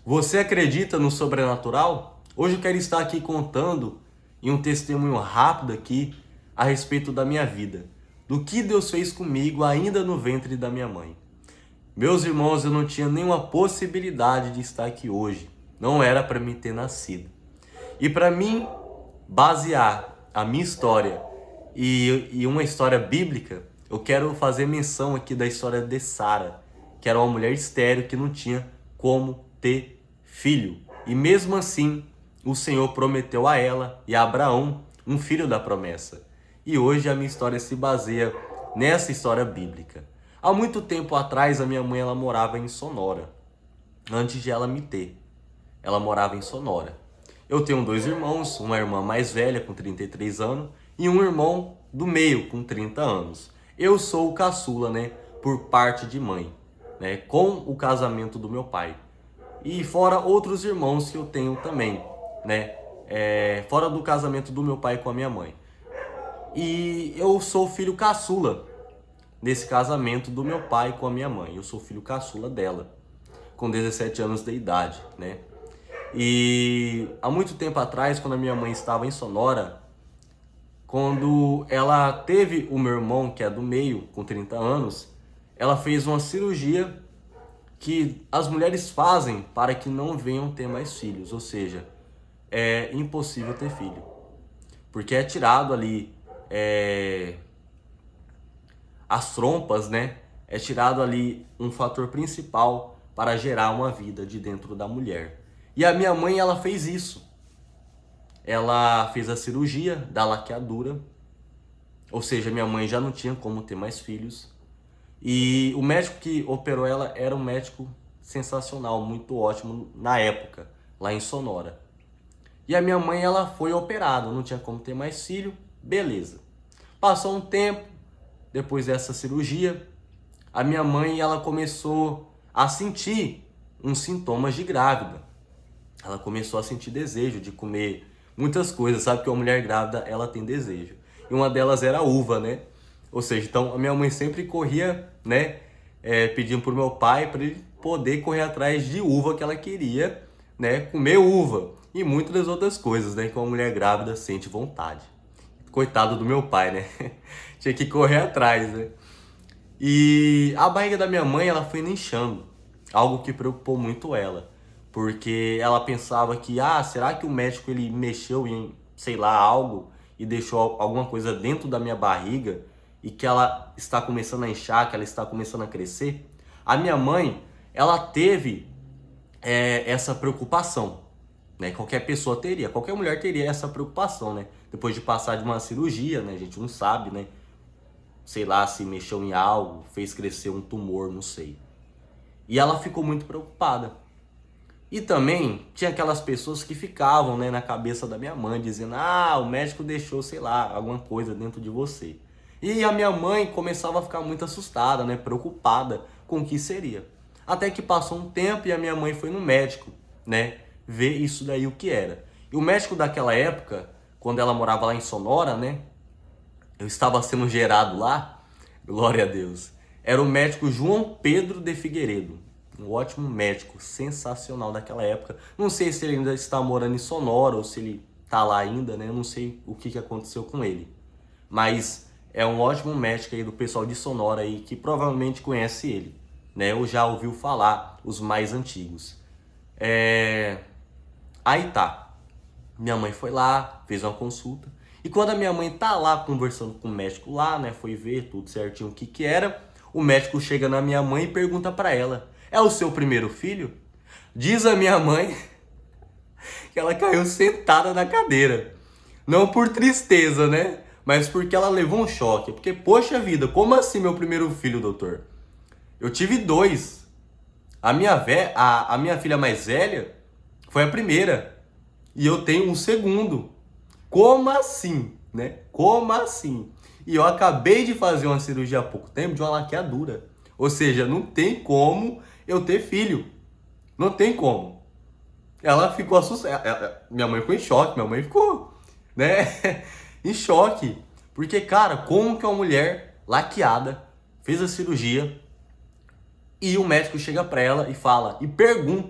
Você acredita no sobrenatural? Hoje eu quero estar aqui contando em um testemunho rápido aqui a respeito da minha vida, do que Deus fez comigo ainda no ventre da minha mãe. Meus irmãos, eu não tinha nenhuma possibilidade de estar aqui hoje. Não era para mim ter nascido. E para mim basear a minha história e uma história bíblica, eu quero fazer menção aqui da história de Sara, que era uma mulher estéril que não tinha como ter filho. E mesmo assim, o Senhor prometeu a ela e a Abraão um filho da promessa. E hoje a minha história se baseia nessa história bíblica. Há muito tempo atrás, a minha mãe ela morava em Sonora, antes de ela me ter. Ela morava em Sonora. Eu tenho dois irmãos, uma irmã mais velha com 33 anos e um irmão do meio com 30 anos. Eu sou o caçula, né, por parte de mãe, né, com o casamento do meu pai. E fora outros irmãos que eu tenho também, né, fora do casamento do meu pai com a minha mãe. E eu sou filho caçula desse casamento do meu pai com a minha mãe. Eu sou filho caçula dela, com 17 anos de idade, né? E há muito tempo atrás, quando a minha mãe estava em Sonora, quando ela teve o meu irmão, que é do meio, com 30 anos, ela fez uma cirurgia que as mulheres fazem para que não venham ter mais filhos. Ou seja, é impossível ter filho. Porque é tirado ali as trompas, né? É tirado ali um fator principal para gerar uma vida de dentro da mulher. E a minha mãe, ela fez isso. Ela fez a cirurgia da laqueadura, ou seja, minha mãe já não tinha como ter mais filhos. E o médico que operou ela era um médico sensacional, muito ótimo na época, lá em Sonora. E a minha mãe, ela foi operada, não tinha como ter mais filho, beleza. Passou um tempo, depois dessa cirurgia, a minha mãe, ela começou a sentir uns sintomas de grávida. Ela começou a sentir desejo de comer muitas coisas, sabe que uma mulher grávida, ela tem desejo. E uma delas era a uva, né? Ou seja, então a minha mãe sempre corria, né? Pedindo pro meu pai para ele poder correr atrás de uva que ela queria, né? Comer uva e muitas outras coisas, né? Que uma mulher grávida sente vontade. Coitado do meu pai, né? Tinha que correr atrás, né? E a barriga da minha mãe, ela foi inchando, algo que preocupou muito ela, porque ela pensava que, será que o médico ele mexeu em, sei lá, algo e deixou alguma coisa dentro da minha barriga e que ela está começando a inchar, que ela está começando a crescer? A minha mãe, ela teve essa preocupação, né? Qualquer pessoa teria, qualquer mulher teria essa preocupação, né? Depois de passar de uma cirurgia, né? A gente não sabe, né? Sei lá, se mexeu em algo, fez crescer um tumor, não sei. E ela ficou muito preocupada. E também tinha aquelas pessoas que ficavam, né, na cabeça da minha mãe, dizendo, o médico deixou, sei lá, alguma coisa dentro de você. E a minha mãe começava a ficar muito assustada, né, preocupada com o que seria. Até que passou um tempo e a minha mãe foi no médico, né, ver isso daí o que era. E o médico daquela época, quando ela morava lá em Sonora, né, eu estava sendo gerado lá, glória a Deus. Era o médico João Pedro de Figueiredo, um ótimo médico, sensacional daquela época. Não sei se ele ainda está morando em Sonora ou se ele está lá ainda, né? Eu não sei o que aconteceu com ele. Mas é um ótimo médico aí do pessoal de Sonora aí que provavelmente conhece ele, né? Ou já ouviu falar, os mais antigos. Aí tá. Minha mãe foi lá, fez uma consulta. E quando a minha mãe tá lá conversando com o médico lá, né, foi ver tudo certinho o que era, o médico chega na minha mãe e pergunta pra ela: "É o seu primeiro filho?" Diz a minha mãe que ela caiu sentada na cadeira. Não por tristeza, né? Mas porque ela levou um choque. Porque, poxa vida, como assim meu primeiro filho, doutor? Eu tive dois. A minha filha mais velha foi a primeira. E eu tenho um segundo. Como assim, né? Como assim? E eu acabei de fazer uma cirurgia há pouco tempo de uma laqueadura. Ou seja, não tem como eu ter filho. Não tem como. Ela ficou assustada. Minha mãe ficou em choque. Minha mãe ficou, né? Em choque. Porque, cara, como que uma mulher laqueada fez a cirurgia e o médico chega pra ela e fala, e pergunta